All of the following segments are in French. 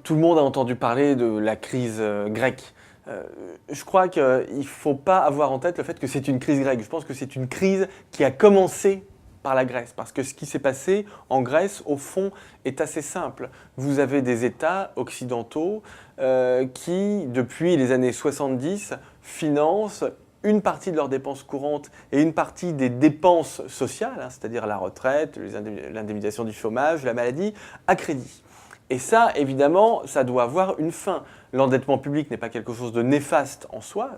Tout le monde a entendu parler de la crise grecque. Je crois qu'il ne faut pas avoir en tête le fait que c'est une crise grecque. Je pense que c'est une crise qui a commencé par la Grèce. Parce que ce qui s'est passé en Grèce, au fond, est assez simple. Vous avez des États occidentaux qui, depuis les années 70, financent une partie de leurs dépenses courantes et une partie des dépenses sociales, c'est-à-dire la retraite, l'indemnisation du chômage, la maladie, à crédit. Et ça, évidemment, ça doit avoir une fin. L'endettement public n'est pas quelque chose de néfaste en soi.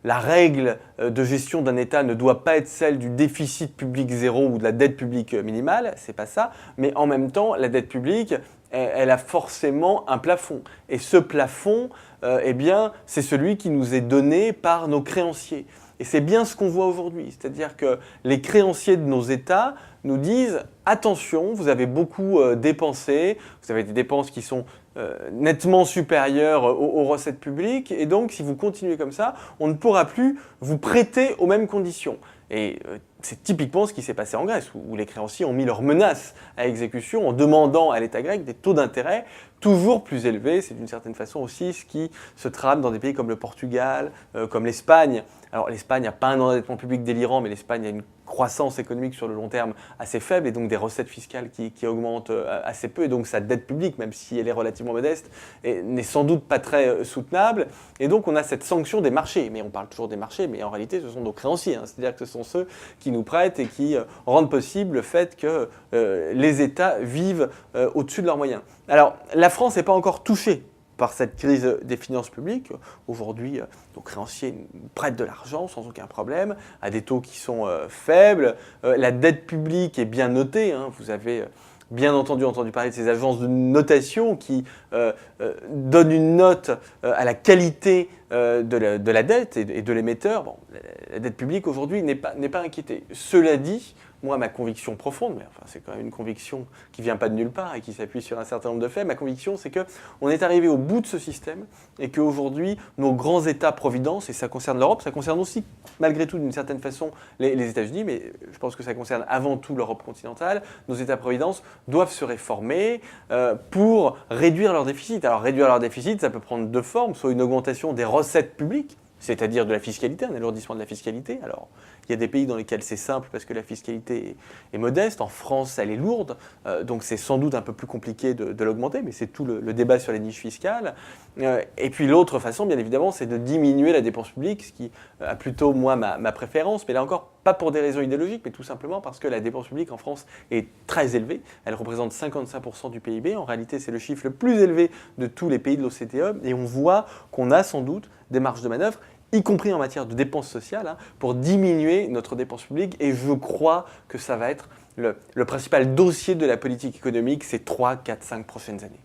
La règle de gestion d'un État ne doit pas être celle du déficit public zéro ou de la dette publique minimale, c'est pas ça. Mais en même temps, la dette publique, elle a forcément un plafond. Et ce plafond, eh bien, c'est celui qui nous est donné par nos créanciers. Et c'est bien ce qu'on voit aujourd'hui, c'est-à-dire que les créanciers de nos États nous disent « Attention, vous avez beaucoup dépensé, vous avez des dépenses qui sont nettement supérieures aux recettes publiques, et donc si vous continuez comme ça, on ne pourra plus vous prêter aux mêmes conditions. » Et c'est typiquement ce qui s'est passé en Grèce, où les créanciers ont mis leurs menaces à exécution en demandant à l'État grec des taux d'intérêt toujours plus élevés. C'est d'une certaine façon aussi ce qui se trame dans des pays comme le Portugal, comme l'Espagne. Alors l'Espagne n'a pas un endettement public délirant, mais l'Espagne a une croissance économique sur le long terme assez faible et donc des recettes fiscales qui augmentent assez peu. Et donc sa dette publique, même si elle est relativement modeste, n'est sans doute pas très soutenable. Et donc on a cette sanction des marchés. Mais on parle toujours des marchés, mais en réalité ce sont nos créanciers. C'est-à-dire que ce sont ceux qui nous prêtent et qui rendent possible le fait que les États vivent au-dessus de leurs moyens. Alors la France n'est pas encore touchée par cette crise des finances publiques. Aujourd'hui, nos créanciers nous prêtent de l'argent sans aucun problème, à des taux qui sont faibles. La dette publique est bien notée. Vous avez bien entendu parler de ces agences de notation qui donnent une note à la qualité de la dette et de l'émetteur. Bon, la dette publique aujourd'hui n'est pas inquiétée. Cela dit, moi, ma conviction profonde, mais enfin, c'est quand même une conviction qui ne vient pas de nulle part et qui s'appuie sur un certain nombre de faits, ma conviction, c'est qu'on est arrivé au bout de ce système et qu'aujourd'hui, nos grands États-providence, et ça concerne l'Europe, ça concerne aussi, malgré tout, d'une certaine façon, les États-Unis, mais je pense que ça concerne avant tout l'Europe continentale, nos États-providence doivent se réformer pour réduire leur déficit. Alors, réduire leur déficit, ça peut prendre deux formes, soit une augmentation des recettes publiques, c'est-à-dire de la fiscalité, un alourdissement de la fiscalité. Alors, il y a des pays dans lesquels c'est simple parce que la fiscalité est modeste. En France, elle est lourde, donc c'est sans doute un peu plus compliqué de l'augmenter, mais c'est tout le débat sur les niches fiscales. Et puis l'autre façon, bien évidemment, c'est de diminuer la dépense publique, ce qui a plutôt, moi, ma préférence, mais là encore, pas pour des raisons idéologiques, mais tout simplement parce que la dépense publique en France est très élevée. Elle représente 55% du PIB. En réalité, c'est le chiffre le plus élevé de tous les pays de l'OCDE. Et on voit qu'on a sans doute des marges de manœuvre, y compris en matière de dépenses sociales, pour diminuer notre dépense publique. Et je crois que ça va être le principal dossier de la politique économique ces 3, 4, 5 prochaines années.